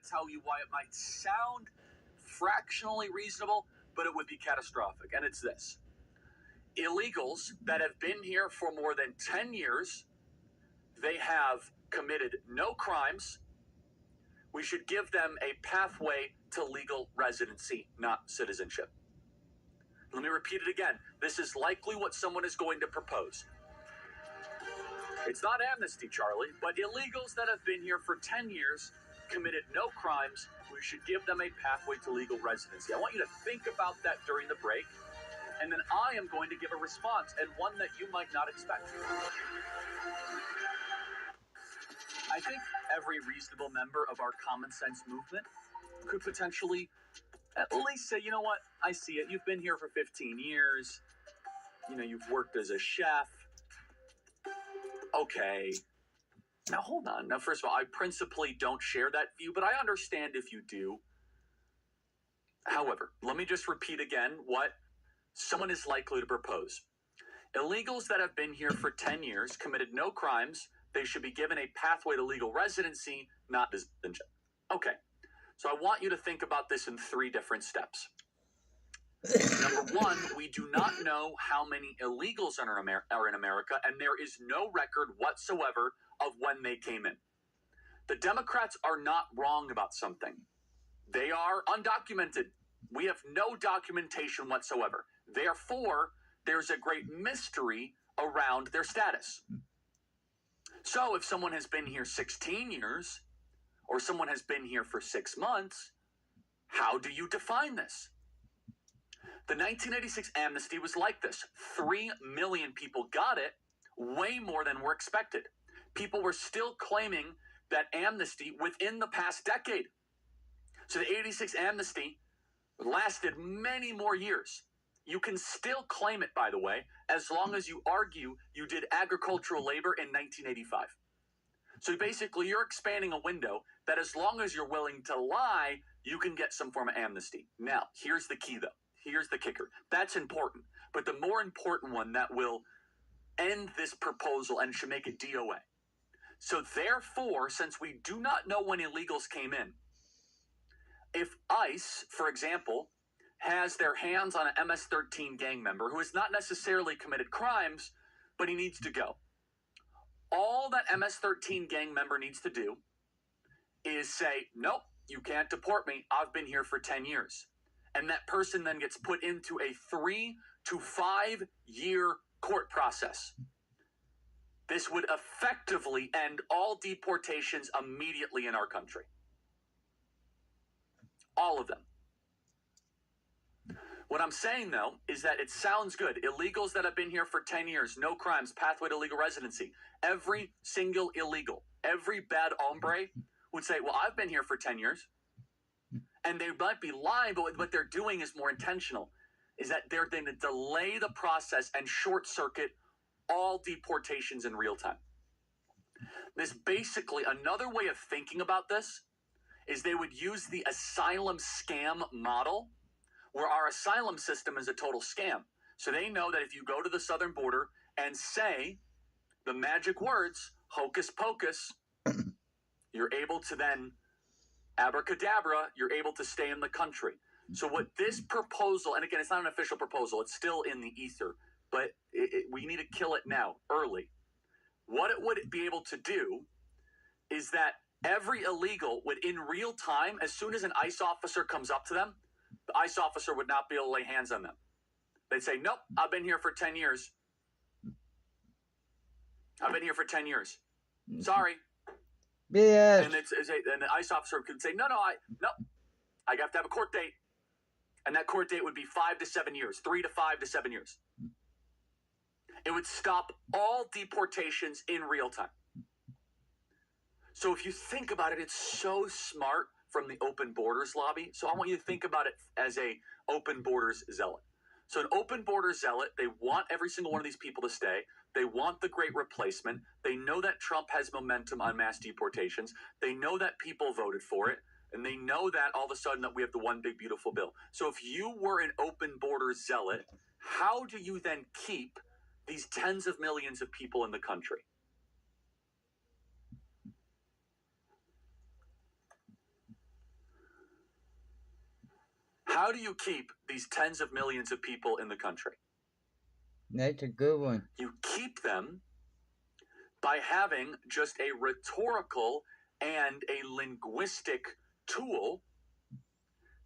tell you why it might sound fractionally reasonable, but it would be catastrophic. And it's this. Illegals that have been here for more than 10 years, they have committed no crimes. We should give them a pathway to legal residency, not citizenship. Let me repeat it again. This is likely what someone is going to propose. It's not amnesty, Charlie, but illegals that have been here for 10 years, committed no crimes, we should give them a pathway to legal residency. I want you to think about that during the break, and then I am going to give a response, and one that you might not expect. I think every reasonable member of our common sense movement could potentially at least say, you know what, I see it. You've been here for 15 years. You know, you've worked as a chef. Okay. Now, hold on. Now, first of all, I principally don't share that view, but I understand if you do. However, let me just repeat again what someone is likely to propose. Illegals that have been here for 10 years, committed no crimes, they should be given a pathway to legal residency, not citizenship. Okay. So I want you to think about this in 3 different steps. Number 1, we do not know how many illegals are in America, and there is no record whatsoever of when they came in. The Democrats are not wrong about something. They are undocumented. We have no documentation whatsoever. Therefore, there's a great mystery around their status. So if someone has been here 16 years, or someone has been here for 6 months, how do you define this? The 1986 amnesty was like this. 3 million people got it, way more than were expected. People were still claiming that amnesty within the past decade. So the 86 amnesty lasted many more years. You can still claim it, by the way, as long as you argue you did agricultural labor in 1985. So basically, you're expanding a window that as long as you're willing to lie, you can get some form of amnesty. Now, here's the key, though. Here's the kicker. That's important. But the more important one that will end this proposal and should make it DOA. So therefore, since we do not know when illegals came in, if ICE, for example, has their hands on an MS-13 gang member who has not necessarily committed crimes, but he needs to go, all that MS-13 gang member needs to do is say, nope, you can't deport me. I've been here for 10 years. And that person then gets put into a 3 to 5 year court process. This would effectively end all deportations immediately in our country. All of them. What I'm saying, though, is that it sounds good. Illegals that have been here for 10 years, no crimes, pathway to legal residency. Every single illegal, every bad hombre would say, well, I've been here for 10 years. And they might be lying, but what they're doing is more intentional, is that they're going to delay the process and short circuit all deportations in real time. This basically, another way of thinking about this is they would use the asylum scam model, where our asylum system is a total scam. So they know that if you go to the southern border and say the magic words, hocus pocus, you're able to then, abracadabra, you're able to stay in the country. So what this proposal, and again, it's not an official proposal, it's still in the ether, but we need to kill it now, early. What it would be able to do is that every illegal would, in real time, as soon as an ICE officer comes up to them, the ICE officer would not be able to lay hands on them. They'd say, nope, I've been here for 10 years. I've been here for 10 years. Sorry. Bitch. And the ICE officer could say, no, I have to have a court date. And that court date would be 5 to 7 years, 3 to 5 to 7 years. It would stop all deportations in real time. So if you think about it, it's so smart from the Open Borders lobby. So I want you to think about it as a Open Borders zealot. So an Open Borders zealot, they want every single one of these people to stay. They want the great replacement. They know that Trump has momentum on mass deportations. They know that people voted for it. And they know that all of a sudden that we have the one big beautiful bill. So if you were an Open Borders zealot, how do you then keep these tens of millions of people in the country? How do you keep these tens of millions of people in the country? That's a good one. You keep them by having just a rhetorical and a linguistic tool,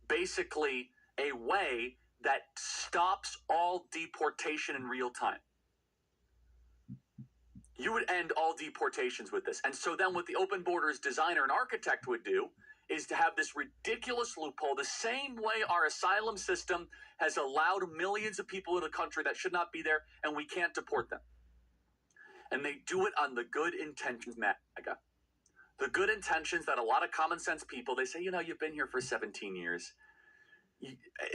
basically a way that stops all deportation in real time. You would end all deportations with this. And so then what the open borders designer and architect would do is to have this ridiculous loophole, the same way our asylum system has allowed millions of people in the country that should not be there, and we can't deport them. And they do it on the good intentions, MAGA. The good intentions that a lot of common sense people, they say, you've been here for 17 years.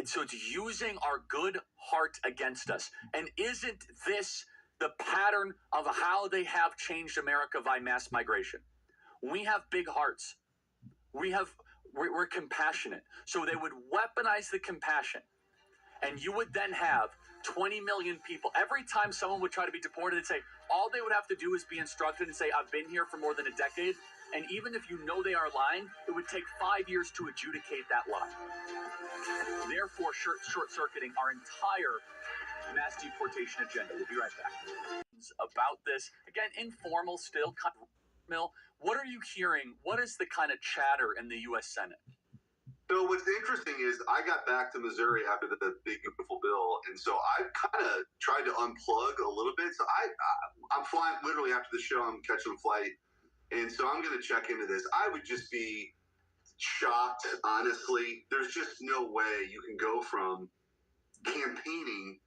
So it's using our good heart against us. And isn't this the pattern of how they have changed America by mass migration? We have big hearts. We're compassionate. So they would weaponize the compassion. And you would then have 20 million people. Every time someone would try to be deported, they'd say, all they would have to do is be instructed and say, I've been here for more than a decade. And even if you know they are lying, it would take 5 years to adjudicate that lie. Therefore, short-circuiting our entire mass deportation agenda. We'll be right back. About this, again, informal still, kind of mill. What are you hearing? What is the kind of chatter in the U.S. Senate? So what's interesting is I got back to Missouri after the big beautiful bill, and so I kind of tried to unplug a little bit. So I'm flying literally after the show. I'm catching a flight, and so I'm going to check into this. I would just be shocked, honestly. There's just no way you can go from campaigning.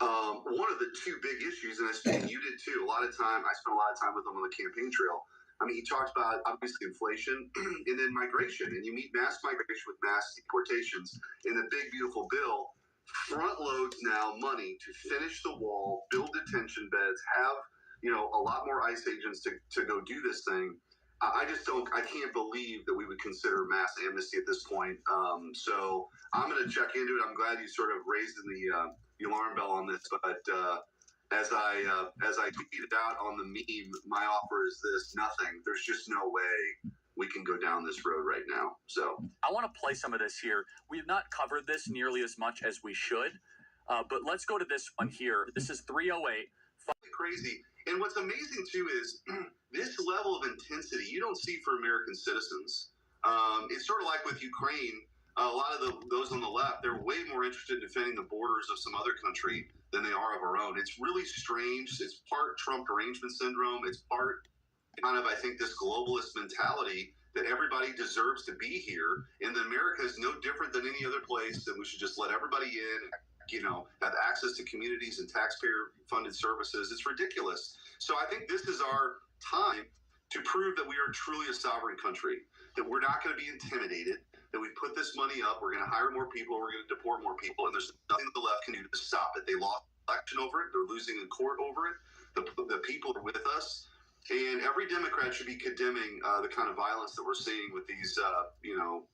One of the two big issues, and I think you did too. I spent a lot of time with him on the campaign trail. I mean, he talked about obviously inflation and then migration, and you meet mass migration with mass deportations. In the big beautiful bill, front loads now money to finish the wall, build detention beds, have a lot more ICE agents to go do this thing. I can't believe that we would consider mass amnesty at this point. So I'm going to check into it. I'm glad you sort of raised the alarm bell on this, but as I tweeted out on the meme, my offer is this: nothing. There's just no way we can go down this road right now. So I want to play some of this here. We've not covered this nearly as much as we should, but let's go to this one here. This is 308. Crazy. And what's amazing too is this level of intensity you don't see for American citizens. It's sort of like with Ukraine. A lot of those on the left, they're way more interested in defending the borders of some other country than they are of our own. It's really strange. It's part Trump derangement syndrome. It's part kind of, I think, this globalist mentality that everybody deserves to be here, and that America is no different than any other place, that we should just let everybody in, have access to communities and taxpayer-funded services. It's ridiculous. So I think this is our time to prove that we are truly a sovereign country, that we're not going to be intimidated, that we put this money up, we're going to hire more people, we're going to deport more people, and there's nothing that the left can do to stop it. They lost election over it. They're losing in court over it. The people are with us. And every Democrat should be condemning the kind of violence that we're seeing with these,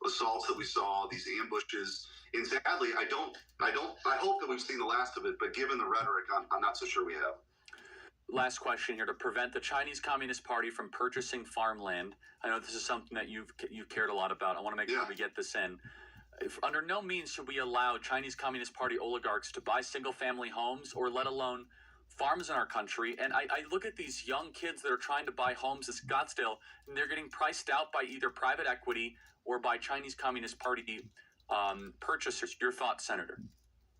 assaults that we saw, these ambushes. And sadly, I hope that we've seen the last of it. But given the rhetoric, I'm not so sure we have. Last question here: to prevent the Chinese Communist Party from purchasing farmland. I know this is something that you've cared a lot about. I want to make sure we get this in. Under no means should we allow Chinese Communist Party oligarchs to buy single-family homes, or let alone farms in our country. And I look at these young kids that are trying to buy homes in Scottsdale, and they're getting priced out by either private equity or by Chinese Communist Party purchasers. Your thoughts, Senator?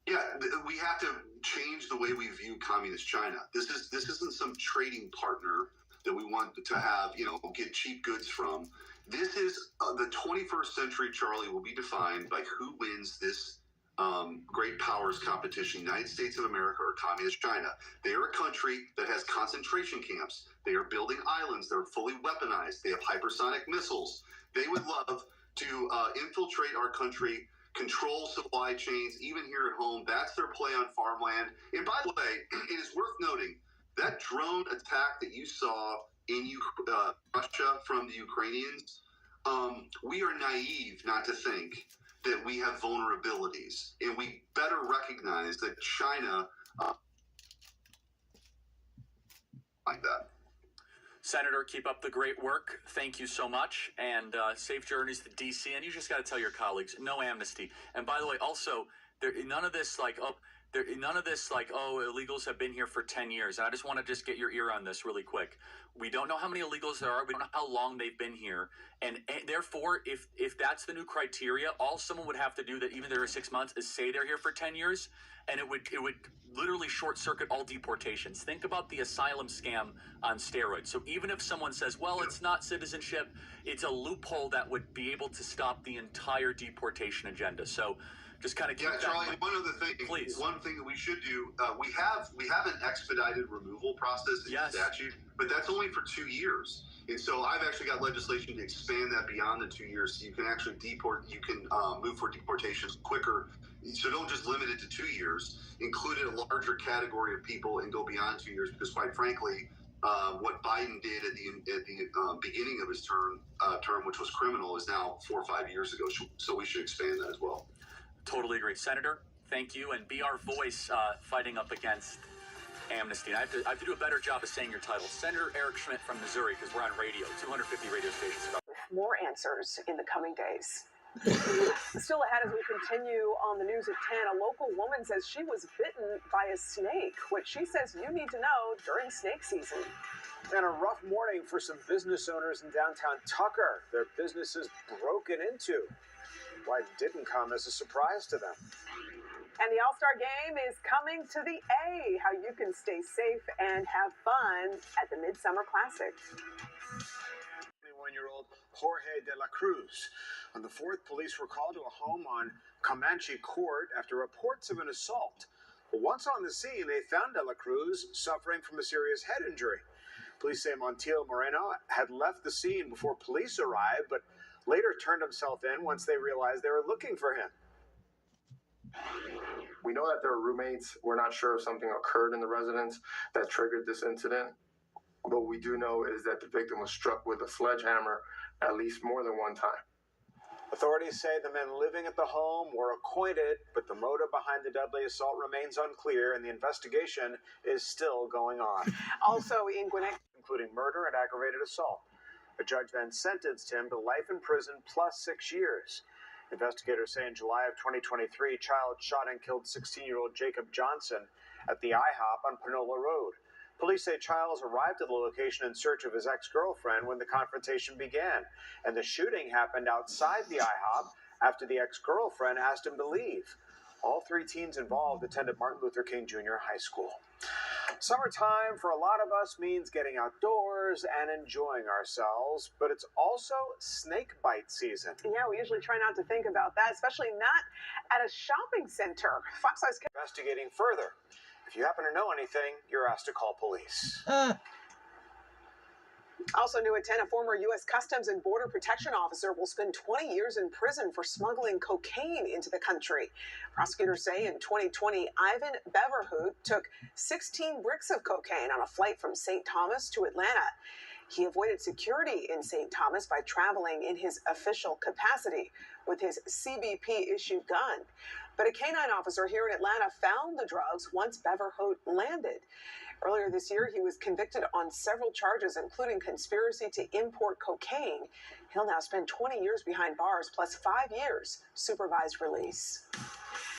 Yeah, we have to change the way we view communist China. This isn't some trading partner that we want to have, get cheap goods from. This is the 21st century, Charlie, will be defined by who wins this great powers competition, United States of America or Communist China. They are a country that has concentration camps. They are building islands. They're fully weaponized. They have hypersonic missiles. They would love to infiltrate our country, control supply chains, even here at home. That's their play on farmland. And by the way, it is worth noting that drone attack that you saw in Russia from the Ukrainians, we are naive not to think that we have vulnerabilities, and we better recognize that China like that. Senator, keep up the great work. Thank you so much, and safe journeys to D.C. And you just got to tell your colleagues, no amnesty. And by the way, also, none of this like, oh, illegals have been here for 10 years. And I just want to just get your ear on this really quick. We don't know how many illegals there are. We don't know how long they've been here. And therefore, if that's the new criteria, all someone would have to do that even there are 6 months is say they're here for 10 years. And it would literally short circuit all deportations. Think about the asylum scam on steroids. So even if someone says, well, it's not citizenship, it's a loophole that would be able to stop the entire deportation agenda. So just kind of keep that Charlie, in mind. one other thing. Please. One thing that we should do, we have an expedited removal process in statute, but that's only for 2 years. And so I've actually got legislation to expand that beyond the 2 years. So you can actually move for deportations quicker. So don't just limit it to 2 years. Include a larger category of people and go beyond 2 years, because quite frankly, what Biden did at the beginning of his term, which was criminal, is now 4 or 5 years ago. So we should expand that as well. Totally agree. Senator, thank you, and be our voice fighting up against amnesty. And I have to do a better job of saying your title. Senator Eric Schmidt from Missouri, because we're on radio, 250 radio stations. More answers in the coming days. Still ahead as we continue on the news at 10, a local woman says she was bitten by a snake, which she says you need to know during snake season. And a rough morning for some business owners in downtown Tucker. Their businesses broken into. Why it didn't come as a surprise to them. And the All-Star Game is coming to the A. How you can stay safe and have fun at the Midsummer Classic. 21-year-old Jorge de la Cruz. On the 4th, police were called to a home on Comanche Court after reports of an assault. But once on the scene, they found de la Cruz suffering from a serious head injury. Police say Montiel Moreno had left the scene before police arrived, but later turned himself in once they realized they were looking for him. We know that there are roommates. We're not sure if something occurred in the residence that triggered this incident. What we do know is that the victim was struck with a sledgehammer at least more than one time. Authorities say the men living at the home were acquainted, but the motive behind the deadly assault remains unclear, and the investigation is still going on. Also in Gwinnett, including murder and aggravated assault. A judge then sentenced him to life in prison plus 6 years. Investigators say in July of 2023, Childs shot and killed 16-year-old Jacob Johnson at the IHOP on Panola Road. Police say Childs arrived at the location in search of his ex-girlfriend when the confrontation began, and the shooting happened outside the IHOP after the ex-girlfriend asked him to leave. All 3 teens involved attended Martin Luther King Jr. High School. Summertime for a lot of us means getting outdoors and enjoying ourselves, but it's also snake bite season. yeah, we usually try not to think about that, especially not at a shopping center. Fox Eyes Investigating further. If you happen to know anything, you're asked to call police. Also new at 10, a former U.S. Customs and Border Protection officer will spend 20 years in prison for smuggling cocaine into the country. Prosecutors say in 2020, Ivan Beverhout took 16 bricks of cocaine on a flight from St. Thomas to Atlanta. He avoided security in St. Thomas by traveling in his official capacity with his CBP-issued gun. But a canine officer here in Atlanta found the drugs once Beverhout landed. Earlier this year, he was convicted on several charges, including conspiracy to import cocaine. He'll now spend 20 years behind bars, plus 5 years supervised release.